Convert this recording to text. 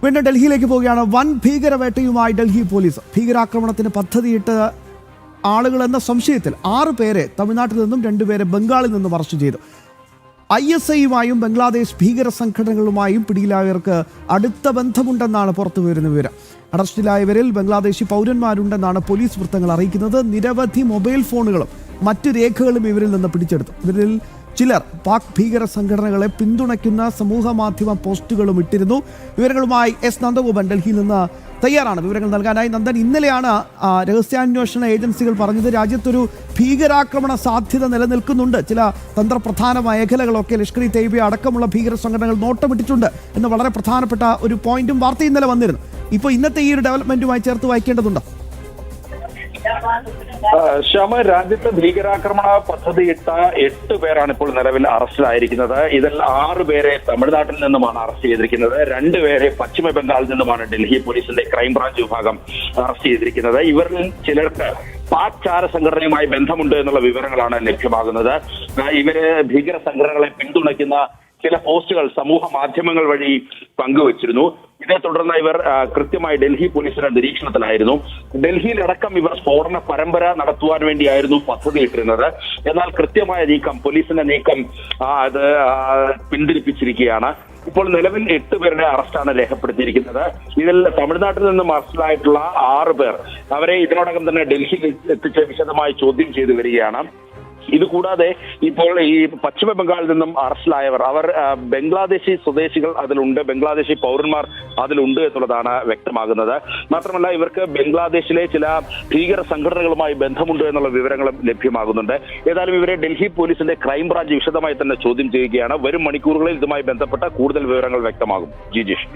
വീണ്ടും ഡൽഹിയിലേക്ക് പോവുകയാണ്. വൻ ഭീകരവേട്ടയുമായി ഡൽഹി പോലീസ്. ഭീകരാക്രമണത്തിന് പദ്ധതിയിട്ട് ആളുകളെന്ന സംശയത്തിൽ 6 പേരെ തമിഴ്നാട്ടിൽ നിന്നും 2 പേരെ ബംഗാളിൽ നിന്നും അറസ്റ്റ് ചെയ്തു. ISIയുമായും ബംഗ്ലാദേശ് ഭീകര സംഘടനകളുമായും പിടിയിലായവർക്ക് അടുത്ത ബന്ധമുണ്ടെന്നാണ് പുറത്തുവരുന്ന വിവരം. അറസ്റ്റിലായവരിൽ ബംഗ്ലാദേശി പൗരന്മാരുണ്ടെന്നാണ് പോലീസ് വൃത്തങ്ങൾ അറിയിക്കുന്നത്. നിരവധി മൊബൈൽ ഫോണുകളും മറ്റു രേഖകളും ഇവരിൽ നിന്ന് പിടിച്ചെടുത്തു. ഇവരിൽ ചിലർ പാക് ഭീകര സംഘടനകളെ പിന്തുണയ്ക്കുന്ന സമൂഹ മാധ്യമ പോസ്റ്റുകളും ഇട്ടിരുന്നു. വിവരങ്ങളുമായി എസ് നന്ദഗോപൻ ഡൽഹിയിൽ നിന്ന് തയ്യാറാണ് വിവരങ്ങൾ നൽകാനായി. നന്ദൻ, ഇന്നലെയാണ് രഹസ്യാന്വേഷണ ഏജൻസികൾ പറഞ്ഞത് രാജ്യത്തൊരു ഭീകരാക്രമണ സാധ്യത നിലനിൽക്കുന്നുണ്ട്, ചില തന്ത്രപ്രധാന മേഖലകളൊക്കെ ലഷ്കർ-ഇ തയ്യബ അടക്കമുള്ള ഭീകര സംഘടനകൾ നോട്ടമിട്ടിട്ടുണ്ട് എന്ന് വളരെ പ്രധാനപ്പെട്ട ഒരു പോയിന്റും വാർത്ത ഇന്നലെ വന്നിരുന്നു. ഇപ്പോൾ ഇന്നത്തെ ഈ ഒരു ഡെവലപ്മെന്റുമായി ചേർത്ത് വായിക്കേണ്ടതുണ്ടോ? ശ്യാമ, രാജ്യത്ത് ഭീകരാക്രമണ പദ്ധതിയിട്ട 8 പേരാണ് ഇപ്പോൾ നിലവിൽ അറസ്റ്റിലായിരിക്കുന്നത്. ഇതിൽ 6 പേരെ തമിഴ്നാട്ടിൽ നിന്നുമാണ് അറസ്റ്റ് ചെയ്തിരിക്കുന്നത്. 2 പേരെ പശ്ചിമ ബംഗാളിൽ നിന്നുമാണ് ഡൽഹി പോലീസിന്റെ ക്രൈംബ്രാഞ്ച് വിഭാഗം അറസ്റ്റ് ചെയ്തിരിക്കുന്നത്. ഇവരിൽ ചിലർക്ക് പാക് ചാര സംഘടനയുമായി ബന്ധമുണ്ട് എന്നുള്ള വിവരങ്ങളാണ് ലഭ്യമാകുന്നത്. ഇവര് ഭീകര സംഘടനകളെ പിന്തുണയ്ക്കുന്ന ചില പോസ്റ്റുകൾ സമൂഹ മാധ്യമങ്ങൾ വഴി പങ്കുവച്ചിരുന്നു. ഇതേ തുടർന്ന് ഇവർ കൃത്യമായി ഡൽഹി പോലീസിന്റെ നിരീക്ഷണത്തിലായിരുന്നു. ഡൽഹിയിലടക്കം ഇവർ സ്ഫോടന പരമ്പര നടത്തുവാൻ വേണ്ടിയായിരുന്നു പദ്ധതി ഇട്ടിരുന്നത്. എന്നാൽ കൃത്യമായ നീക്കം, പോലീസിന്റെ നീക്കം അത് പിന്തിരിപ്പിച്ചിരിക്കുകയാണ്. ഇപ്പോൾ നിലവിൽ 8 പേരുടെ അറസ്റ്റാണ് രേഖപ്പെടുത്തിയിരിക്കുന്നത്. ഇതിൽ തമിഴ്നാട്ടിൽ നിന്നും അറസ്റ്റിലായിട്ടുള്ള 6 പേർ, അവരെ ഇതിനോടകം തന്നെ ഡൽഹിയിൽ എത്തിച്ച് വിശദമായി ചോദ്യം ചെയ്തു വരികയാണ്. ഇതുകൂടാതെ ഇപ്പോൾ ഈ പശ്ചിമ ബംഗാളിൽ നിന്നും അറസ്റ്റിലായവർ, അവർ ബംഗ്ലാദേശി സ്വദേശികൾ അതിലുണ്ട്, ബംഗ്ലാദേശി പൗരന്മാർ അതിലുണ്ട് എന്നുള്ളതാണ് വ്യക്തമാകുന്നത്. മാത്രമല്ല ഇവർക്ക് ബംഗ്ലാദേശിലെ ചില ഭീകര സംഘടനകളുമായി ബന്ധമുണ്ട് എന്നുള്ള വിവരങ്ങളും ലഭ്യമാകുന്നുണ്ട്. ഏതായാലും ഇവരെ ഡൽഹി പോലീസിന്റെ ക്രൈംബ്രാഞ്ച് വിശദമായി തന്നെ ചോദ്യം ചെയ്യുകയാണ്. വരും മണിക്കൂറുകളിൽ ഇതുമായി ബന്ധപ്പെട്ട കൂടുതൽ വിവരങ്ങൾ വ്യക്തമാകും. ജിജീഷ്.